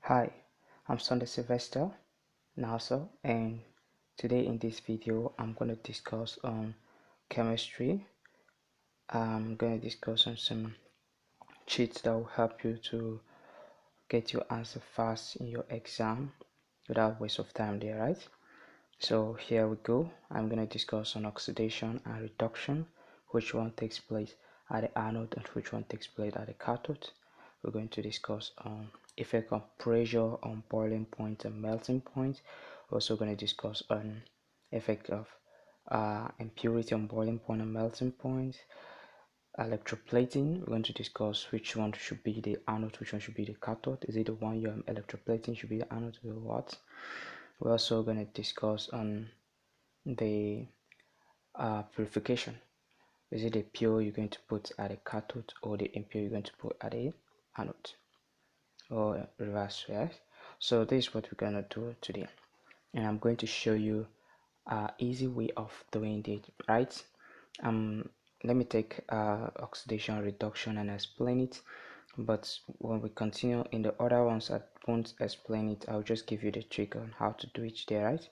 Hi, I'm Sunday Sylvester Nassau, and today in this video I'm going to discuss on chemistry. I'm going to discuss on some cheats that will help you to get your answer fast in your exam without waste of time there, right? So here we go. I'm going to discuss on oxidation and reduction, which one takes place at the anode and which one takes place at the cathode. We're going to discuss on effect of pressure on boiling point and melting point. We're also going to discuss on effect of impurity on boiling point and melting point. Electroplating, we're going to discuss which one should be the anode, which one should be the cathode. Is it the one you're electroplating should be the anode or what? We're also going to discuss on the purification. Is it the pure you're going to put at a cathode or the impure you're going to put at a anode or reverse, right? So this is what we're going to do today, and I'm going to show you an easy way of doing it, right? Let me take oxidation reduction and explain it, but when we continue in the other ones I won't explain it. I'll just give you the trick on how to do it there, right?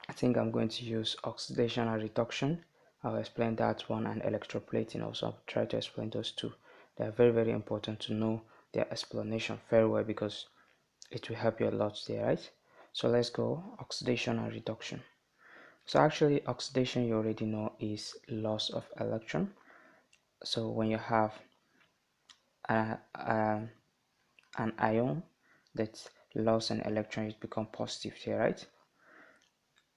I think I'm going to use oxidation and reduction. I'll explain that one, and electroplating also. I'll try to explain those two. They are very important to know their explanation very well because it will help you a lot there, right? So let's go oxidation and reduction. So actually oxidation, you already know, is loss of electron. So when you have a, an ion that's lost an electron, it becomes positive here, right?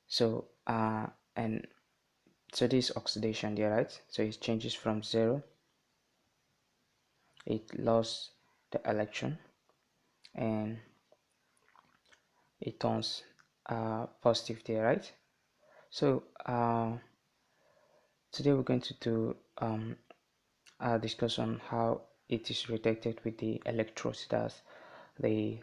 So and so this oxidation there, right? So it changes from 0, it lost the electron, and it turns positive there, right? So today we're going to do a discussion on how it is related with the electrodes, that's the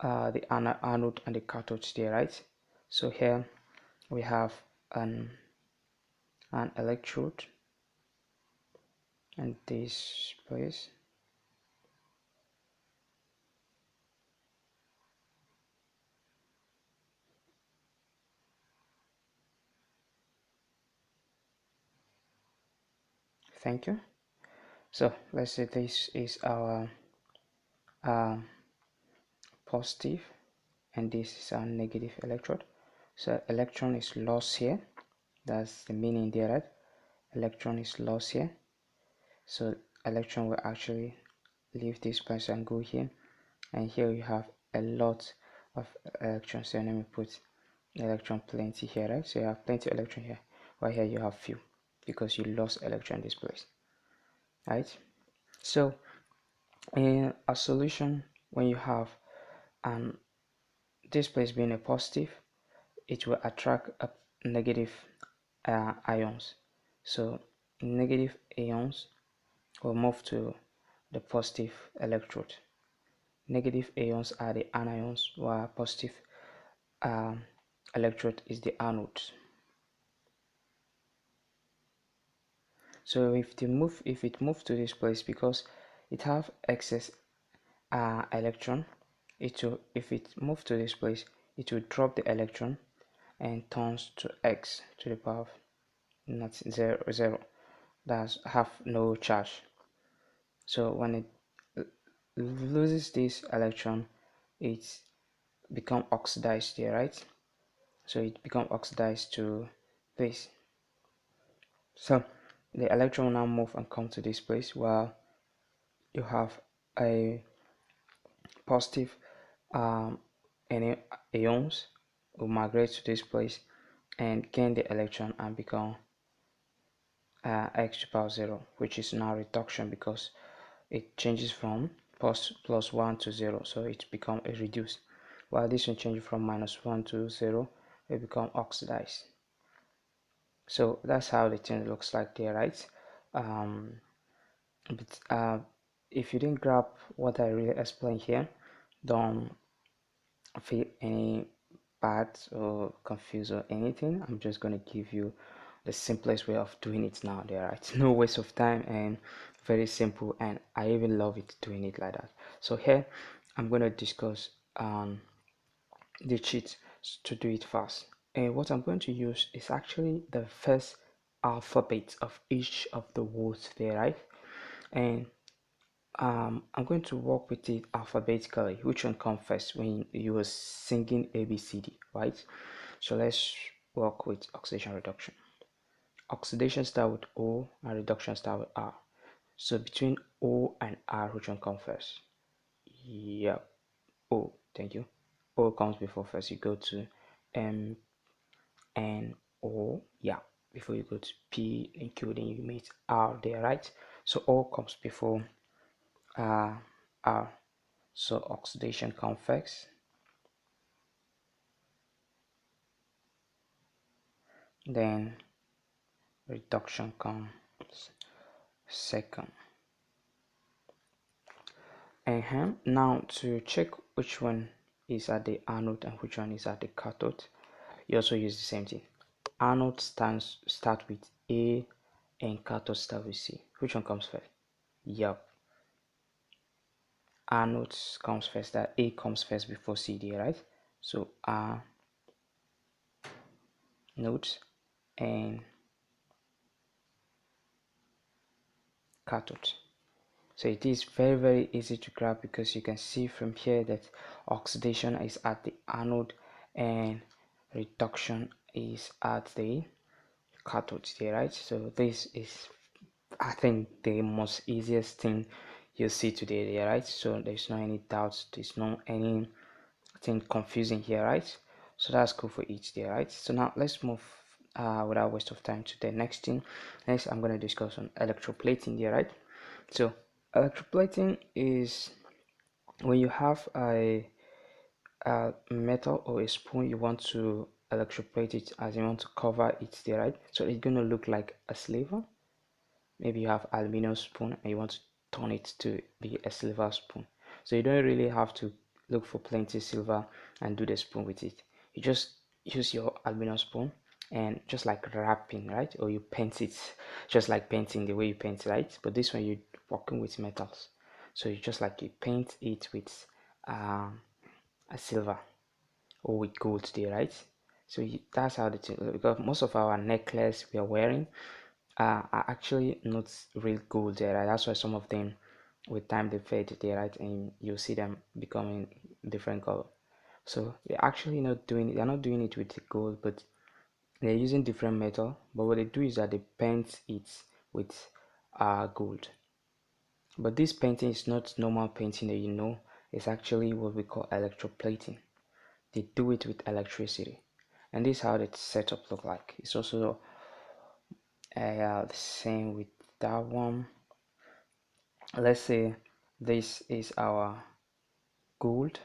anode and the cathode there, right? So here we have an electrode and this place. Thank you. So let's say this is our um, positive and this is our negative electrode. So electron is lost here, that's the meaning there, right? Electron is lost here, so electron will actually leave this place and go here, and here you have a lot of electrons. So let me put electron plenty here, right? So you have plenty of electron here, while here you have few because you lost electron in this place, right? So in a solution, when you have this place being a positive, it will attract a negative ions. So negative ions will move to the positive electrode. Negative ions are the anions, while positive um, electrode is the anode. So if it moves to this place, because it have excess electron, it will, if it moves to this place, it will drop the electron and turns to x to the power of not 0, that's have no charge. So when it loses this electron, it become oxidized here, right? So it become oxidized to this. So the electron will now move and come to this place, while you have a positive ions will migrate to this place and gain the electron and become x to the power 0, which is now reduction because it changes from plus 1 to 0, so it become a reduced, while this one changes from -1 to 0, it become oxidized. So that's how the thing looks like there, right? But if you didn't grab what I really explained here, don't feel any bad or confused or anything. I'm just going to give you the simplest way of doing it now there, right? No waste of time and very simple, and I even love it doing it like that. So here I'm going to discuss the cheat to do it fast. And what I'm going to use is actually the first alphabet of each of the words there, right? And I'm going to work with it alphabetically, which one comes first when you were singing ABCD, right? So let's work with oxidation reduction. Oxidation start with O and reduction start with R. So between O and R, which one comes first? Yep, O. Thank you. O comes before first. You go to M, N, O. Yeah. Before you go to P, including you meet R there, right? So O comes before R. So oxidation comes first. Then reduction comes second. Now to check which one is at the anode and which one is at the cathode, you also use the same thing. Anode start with A and cathode start with C. Which one comes first? Yup. Anode comes first. That A comes first before CD, right? So anodes and cathode. So it is very easy to grab because you can see from here that oxidation is at the anode and reduction is at the cathode there, right? So this is, I think, the most easiest thing you see today there, right? So there's no any doubts, there's no anything confusing here, right? So that's cool for each there, right? So now let's move without waste of time to the next thing. Next I'm going to discuss on electroplating there, right? So electroplating is when you have a metal or a spoon, you want to electroplate it, as you want to cover it there, right? So it's going to look like a sliver. Maybe you have aluminum spoon and you want to turn it to be a silver spoon. So you don't really have to look for plenty silver and do the spoon with it. You just use your aluminum spoon and just like wrapping, right? Or you paint it just like painting the way you paint, right? But this one you're working with metals. So you just like you paint it with a silver or with gold there, right? So that's how the thing, because most of our necklace we are wearing are actually not real gold there, right? That's why some of them with time they fade there, right? And you see them becoming different color. So they're actually not doing it, they're not doing it with the gold, but they're using different metal. But what they do is that they paint it with gold. But this painting is not normal painting that you know, it's actually what we call electroplating. They do it with electricity, and this is how the setup look like. It's also the same with that one. Let's say this is our gold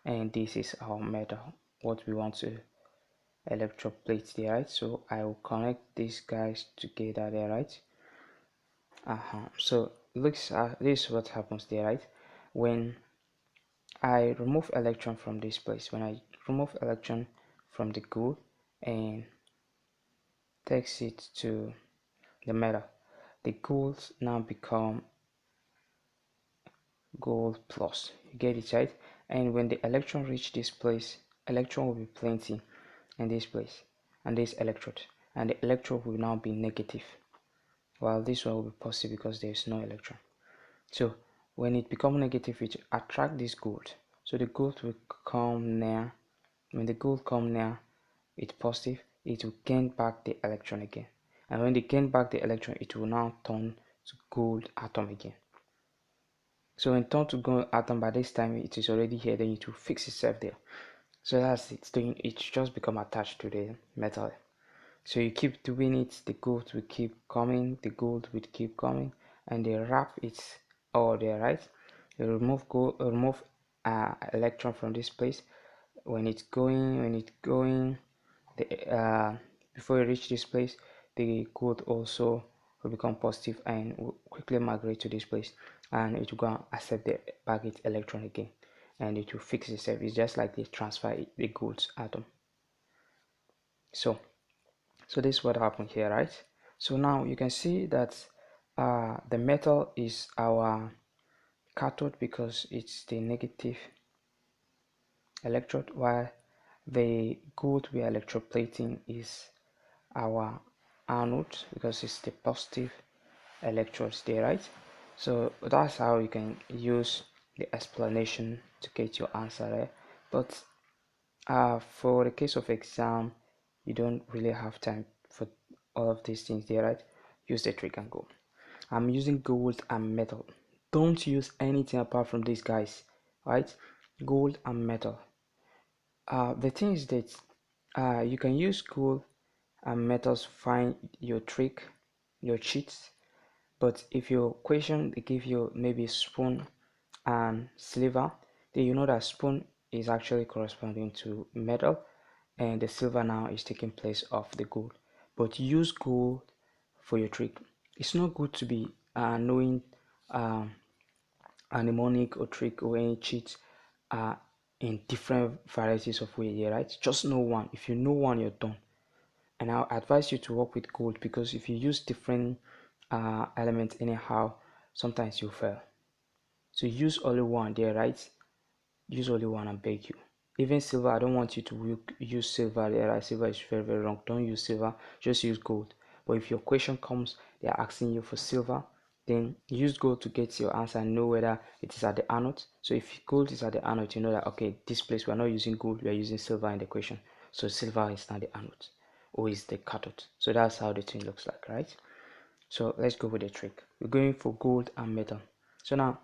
and this is our metal, what we want to electroplate there, right? So I will connect these guys together there, right? So looks this is what happens there, right? When I remove electron from this place, when I remove electron from the gold and takes it to the metal, the gold now become gold plus. You get it, right? And when the electron reach this place, electron will be plenty in this place and this electrode, and the electrode will now be negative, while this one will be positive because there is no electron. So when it becomes negative, it attract this gold. So the gold will come near. When the gold come near it's positive, it will gain back the electron again. And when they gain back the electron, it will now turn to gold atom again. So when turn to gold atom, by this time it is already here, then it will fix itself there. So that's it. It's just become attached to the metal. So you keep doing it, the gold will keep coming, the gold will keep coming, and they wrap it all there, right? You remove electron from this place. When it's going, the before you reach this place, the gold also will become positive and will quickly migrate to this place, and it will go and accept the back its electron again, and it will fix itself. It's just like they transfer the gold's atom. So So this is what happened here, right? So now you can see that the metal is our cathode because it's the negative electrode, while the gold we are electroplating is our anode because it's the positive electrodes there, right? So that's how you can use the explanation to get your answer there. But for the case of exam, you don't really have time for all of these things there, right? Use the trick and go. I'm using gold and metal. Don't use anything apart from these guys, right? Gold and metal. The thing is that you can use gold and metals to find your trick, your cheats. But if your question they give you maybe spoon and silver, then you know that spoon is actually corresponding to metal and the silver now is taking place of the gold. But use gold for your trick. It's not good to be knowing um, a mnemonic or trick or any cheat uh, in different varieties of way here, right? Just know one. If you know one, you're done. And I'll advise you to work with gold because if you use different elements anyhow, sometimes you fail. So use only one there, right? Use only one, I beg you. Even silver, I don't want you to use silver there, right? Silver is very, very wrong. Don't use silver, just use gold. But if your question comes, they are asking you for silver, then use gold to get your answer and know whether it is at the anode. So if gold is at the anode, you know that okay, this place we are not using gold, we are using silver in the question. So silver is not the anode or is the cathode. So that's how the thing looks like, right? So let's go with the trick. We're going for gold and metal. So now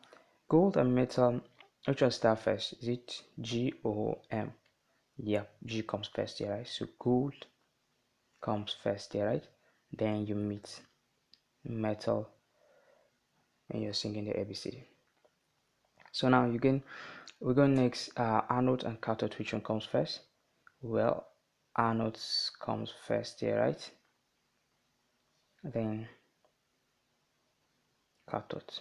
gold and metal, which one start first? Is it G or M? Yeah, G comes first here, right? So gold comes first here, right? Then you meet metal and you're singing the ABCD. So now we go next anode and cathode. Which one comes first? Well, anode comes first here, right? Then cathode.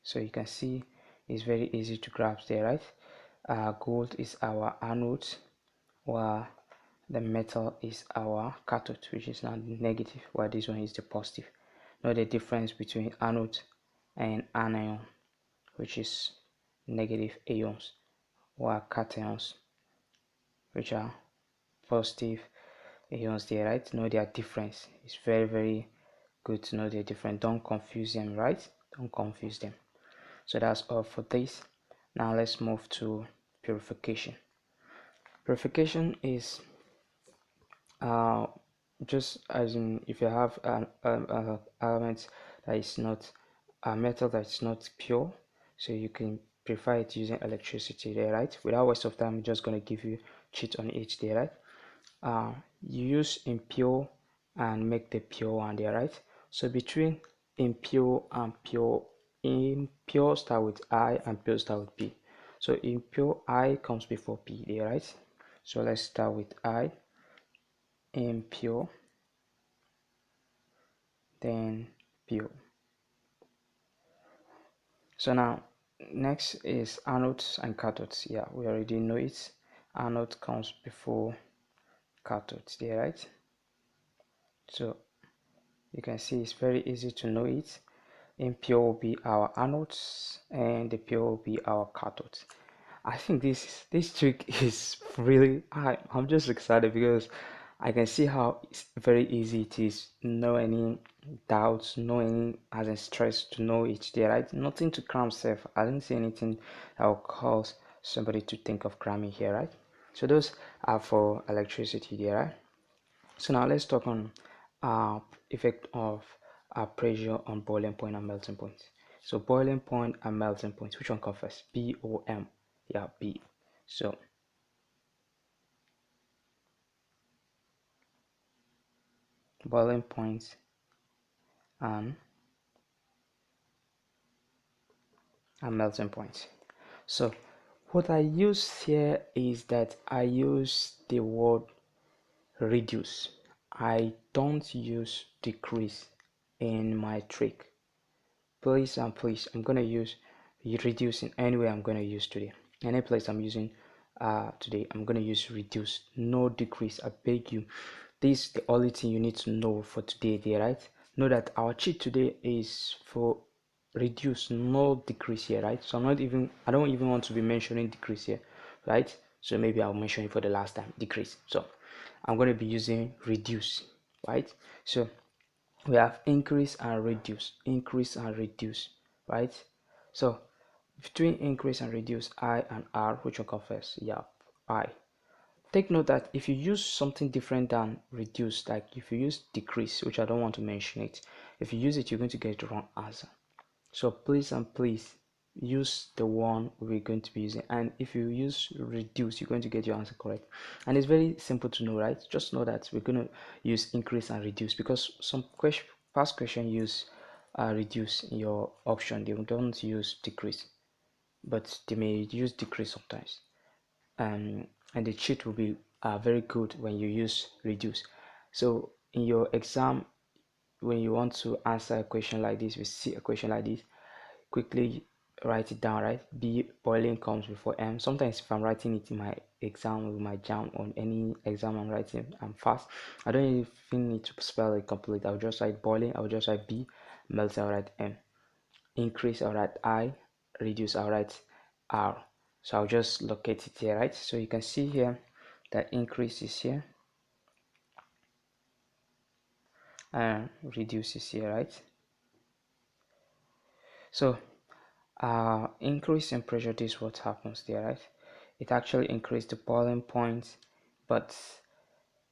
So you can see it's very easy to grasp there, right? Gold is our anode while the metal is our cathode, which is now negative, while this one is the positive. Know the difference between anode and anion, which is negative ions, while cations, which are positive ions there, right? Know their difference. It's very, very good to know their difference. Don't confuse them, right? Don't confuse them. So that's all for this. Now let's move to purification. Purification is uh, just as in if you have an element that is not a metal that's not pure, so you can purify it using electricity there, right? Without waste of time, I'm just going to give you cheat on each there, right? You use impure and make the pure one there, right? So between impure and pure, impure start with I and pure start with P. So impure I comes before P there, right? So let's start with I, impure, then pure. So now next is anodes and cathodes. Yeah, we already know it. Anode comes before cathodes there, right? So you can see it's very easy to know it. Impure will be our anodes and the pure will be our cathodes. I think this trick is really I'm just excited because I can see how it's very easy it is. No any doubts, no any as in stress to know each day, right? Nothing to cram self. I didn't see anything that will cause somebody to think of cramming here, right? So those are for electricity there, right? So now let's talk on effect of pressure on boiling point and melting point. So boiling point and melting point, which one comes first? B or M? Yeah, B. So boiling point and melting point. So what I use here is that I use the word reduce. I don't use decrease in my trick. Please and please, I'm gonna use reduce in any way I'm gonna use today. Any place I'm using today, I'm gonna use reduce, no decrease. I beg you. This is the only thing you need to know for today there, right? Know that our cheat today is for reduce, no decrease here, right? So I don't even want to be mentioning decrease here, right? So maybe I'll mention it for the last time, decrease. So I'm going to be using reduce, right? So we have increase and reduce, right? So between increase and reduce, I and R, which one comes first? Yeah, I. Take note that if you use something different than reduce, like if you use decrease, which I don't want to mention it, if you use it, you're going to get the wrong answer. So please and please use the one we're going to be using, and if you use reduce, you're going to get your answer correct. And it's very simple to know, right? Just know that we're going to use increase and reduce, because some past question use reduce in your option. They don't use decrease, but they may use decrease sometimes. And the cheat will be very good when you use reduce. So in your exam, when you want to answer a question like this, we see a question like this, quickly write it down, right? B, boiling comes before M. Sometimes if I'm writing it in my exam with my jam, on any exam I'm writing, I'm fast, I don't even need to spell it complete. I'll just write boiling, I'll just write B, melting, I'll write M, increase, I'll write I, reduce, I'll write R. So I'll just locate it here, right? So you can see here that increase is here and reduce is here, right? So increase in pressure, this is what happens there, right? It actually increased the boiling point, but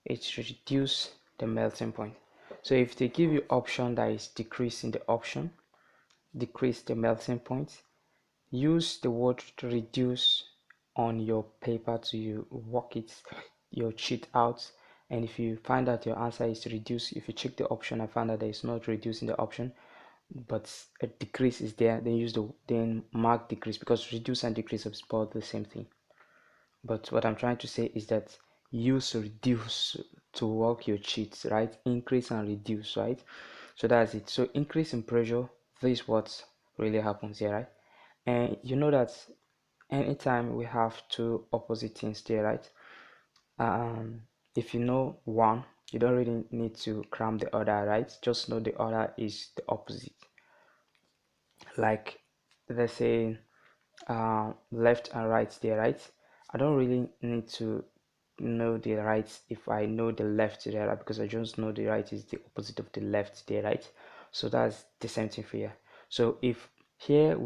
it reduce the melting point. So if they give you option that is decreasing the option, decrease the melting point, use the word to reduce on your paper to work it, your cheat out. And if you find that your answer is reduce, if you check the option and find that there is not reducing the option, but a decrease is there, then mark decrease, because reduce and decrease is both the same thing. But what I'm trying to say is that use reduce to work your cheats, right? Increase and reduce, right? So that's it. So increase in pressure, this is what really happens here, right? And you know that anytime we have two opposite things there, right? If you know one, you don't really need to cram the other, right? Just know the other is the opposite. Like let's say left and right there, right? I don't really need to know the right if I know the left there, right? Because I just know the right is the opposite of the left there, right? So that's the same thing for here. So if here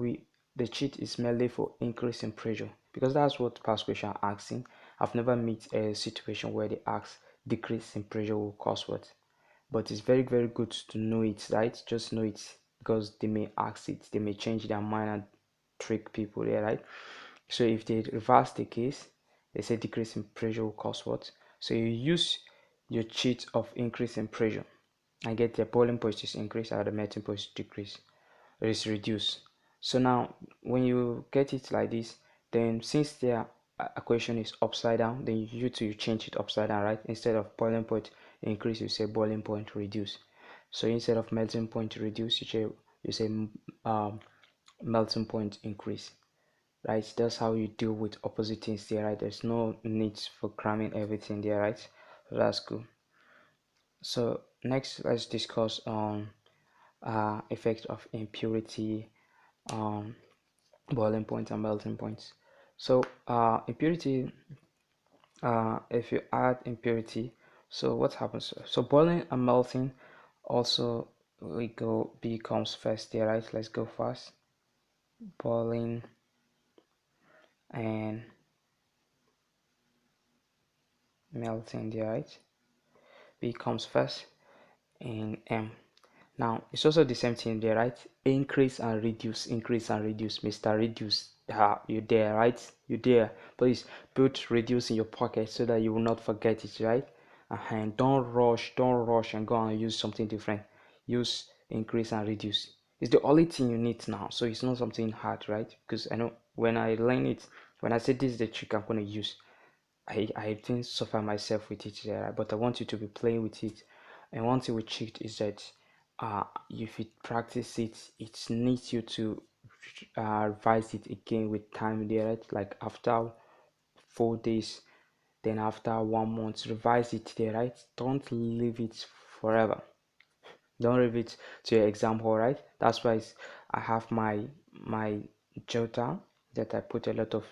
the cheat is merely for increase in pressure, because that's what past question are asking. I've never met a situation where they ask decrease in pressure will cause what, but it's very very good to know it, right? Just know it, because they may ask it, they may change their mind and trick people there, right? So if they reverse the case, they say decrease in pressure will cause what, so you use your cheat of increase in pressure and get the boiling point is increase or the melting point is decrease, it is reduced. So now when you get it like this, then since their equation is upside down, then you change it upside down, right? Instead of boiling point increase, you say boiling point reduce. So instead of melting point reduce, you say melting point increase, right? That's how you deal with opposite things there, right? There's no need for cramming everything there, right? So that's cool. So next, let's discuss on effect of impurity on boiling point and melting points. So impurity, if you add impurity, so what happens? So boiling and melting also we go B comes first there, right? Let's go fast. Boiling and melting there, right? B comes first and M. Now it's also the same thing there, right? Increase and reduce, Mr. Reduce. You there, right? You there. Please put reduce in your pocket so that you will not forget it, right? And don't rush and go and use something different. Use increase and reduce. It's the only thing you need now, so it's not something hard, right? Because I know when I learn it, when I say this is the trick I'm gonna use, I didn't suffer myself with it there, but I want you to be playing with it. And one thing with cheat is that if you practice it, it needs you to revise it again with time there, right? Like after 4 days, then after 1 month revise it there, right? Don't leave it forever. Don't leave it to your example, right? That's why I have my jota that I put a lot of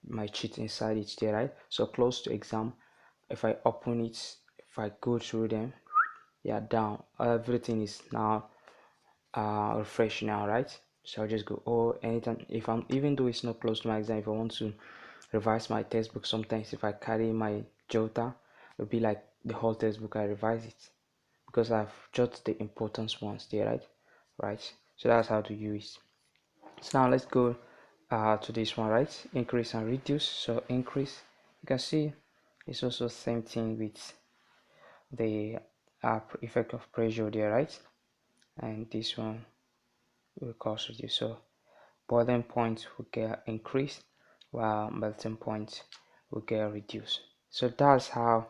my cheat inside it there, right? So close to exam, if I open it, if I go through them, yeah, down, everything is now refresh now, right? So I'll just go, oh, anytime, if I'm, even though it's not close to my exam, if I want to revise my textbook, sometimes if I carry my jota, it'll be like the whole textbook, I revise it because I've jotted the important ones there, right? So that's how to use it. So now let's go to this one, right? Increase and reduce. So increase, you can see it's also same thing with the effect of pressure there, right? And this one will cause reduce. So boiling point will get increased while melting point will get reduced. So that's how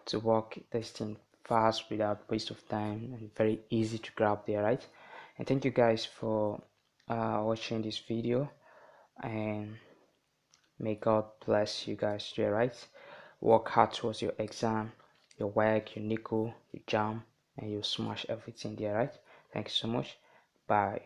to work this thing fast without waste of time and very easy to grab there, right? And thank you guys for watching this video, and may God bless you guys there, right? Work hard towards your exam, your waec, your neco, your jamb, and you'll smash everything there, right? Thank you so much. Bye.